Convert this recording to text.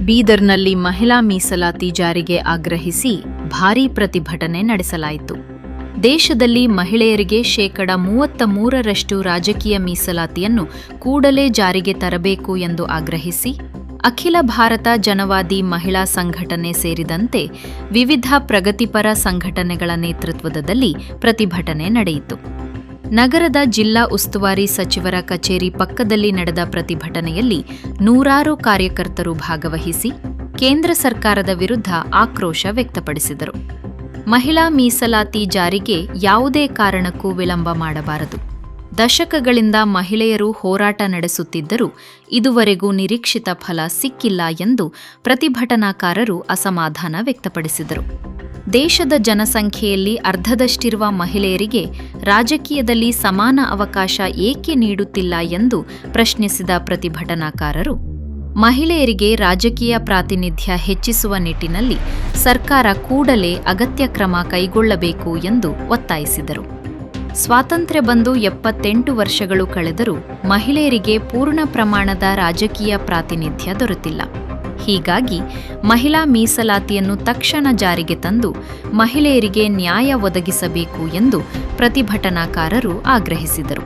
ಬೀದರ್ನಲ್ಲಿ ಮಹಿಳಾ ಮೀಸಲಾತಿ ಜಾರಿಗೆ ಆಗ್ರಹಿಸಿ ಭಾರೀ ಪ್ರತಿಭಟನೆ ನಡೆಸಲಾಯಿತು. ದೇಶದಲ್ಲಿ ಮಹಿಳೆಯರಿಗೆ 33% ರಾಜಕೀಯ ಮೀಸಲಾತಿಯನ್ನು ಕೂಡಲೇ ಜಾರಿಗೆ ತರಬೇಕು ಎಂದು ಆಗ್ರಹಿಸಿ ಅಖಿಲ ಭಾರತ ಜನವಾದಿ ಮಹಿಳಾ ಸಂಘಟನೆ ಸೇರಿದಂತೆ ವಿವಿಧ ಪ್ರಗತಿಪರ ಸಂಘಟನೆಗಳ ನೇತೃತ್ವದಲ್ಲಿ ಪ್ರತಿಭಟನೆ ನಡೆಯಿತು. ನಗರದ ಜಿಲ್ಲಾ ಉಸ್ತುವಾರಿ ಸಚಿವರ ಕಚೇರಿ ಪಕ್ಕದಲ್ಲಿ ನಡೆದ ಪ್ರತಿಭಟನೆಯಲ್ಲಿ ನೂರಾರು ಕಾರ್ಯಕರ್ತರು ಭಾಗವಹಿಸಿ ಕೇಂದ್ರ ಸರ್ಕಾರದ ವಿರುದ್ಧ ಆಕ್ರೋಶ ವ್ಯಕ್ತಪಡಿಸಿದರು. ಮಹಿಳಾ ಮೀಸಲಾತಿ ಜಾರಿಗೆ ಯಾವುದೇ ಕಾರಣಕ್ಕೂ ವಿಳಂಬ ಮಾಡಬಾರದು. ದಶಕಗಳಿಂದ ಮಹಿಳೆಯರು ಹೋರಾಟ ನಡೆಸುತ್ತಿದ್ದರೂ ಇದುವರೆಗೂ ನಿರೀಕ್ಷಿತ ಫಲ ಸಿಕ್ಕಿಲ್ಲ ಎಂದು ಪ್ರತಿಭಟನಾಕಾರರು ಅಸಮಾಧಾನ ವ್ಯಕ್ತಪಡಿಸಿದರು. ದೇಶದ ಜನಸಂಖ್ಯೆಯಲ್ಲಿ ಅರ್ಧದಷ್ಟಿರುವ ಮಹಿಳೆಯರಿಗೆ ರಾಜಕೀಯದಲ್ಲಿ ಸಮಾನ ಅವಕಾಶ ಏಕೆ ನೀಡುತ್ತಿಲ್ಲ ಎಂದು ಪ್ರಶ್ನಿಸಿದ ಪ್ರತಿಭಟನಾಕಾರರು, ಮಹಿಳೆಯರಿಗೆ ರಾಜಕೀಯ ಪ್ರಾತಿನಿಧ್ಯ ಹೆಚ್ಚಿಸುವ ನಿಟ್ಟಿನಲ್ಲಿ ಸರ್ಕಾರ ಕೂಡಲೇ ಅಗತ್ಯ ಕ್ರಮ ಕೈಗೊಳ್ಳಬೇಕು ಎಂದು ಒತ್ತಾಯಿಸಿದರು. ಸ್ವಾತಂತ್ರ್ಯ ಬಂದು 78 ವರ್ಷಗಳು ಕಳೆದರೂ ಮಹಿಳೆಯರಿಗೆ ಪೂರ್ಣ ಪ್ರಮಾಣದ ರಾಜಕೀಯ ಪ್ರಾತಿನಿಧ್ಯ ದೊರೆತಿಲ್ಲ. ಹೀಗಾಗಿ ಮಹಿಳಾ ಮೀಸಲಾತಿಯನ್ನು ತಕ್ಷಣ ಜಾರಿಗೆ ತಂದು ಮಹಿಳೆಯರಿಗೆ ನ್ಯಾಯ ಒದಗಿಸಬೇಕು ಎಂದು ಪ್ರತಿಭಟನಾಕಾರರು ಆಗ್ರಹಿಸಿದರು.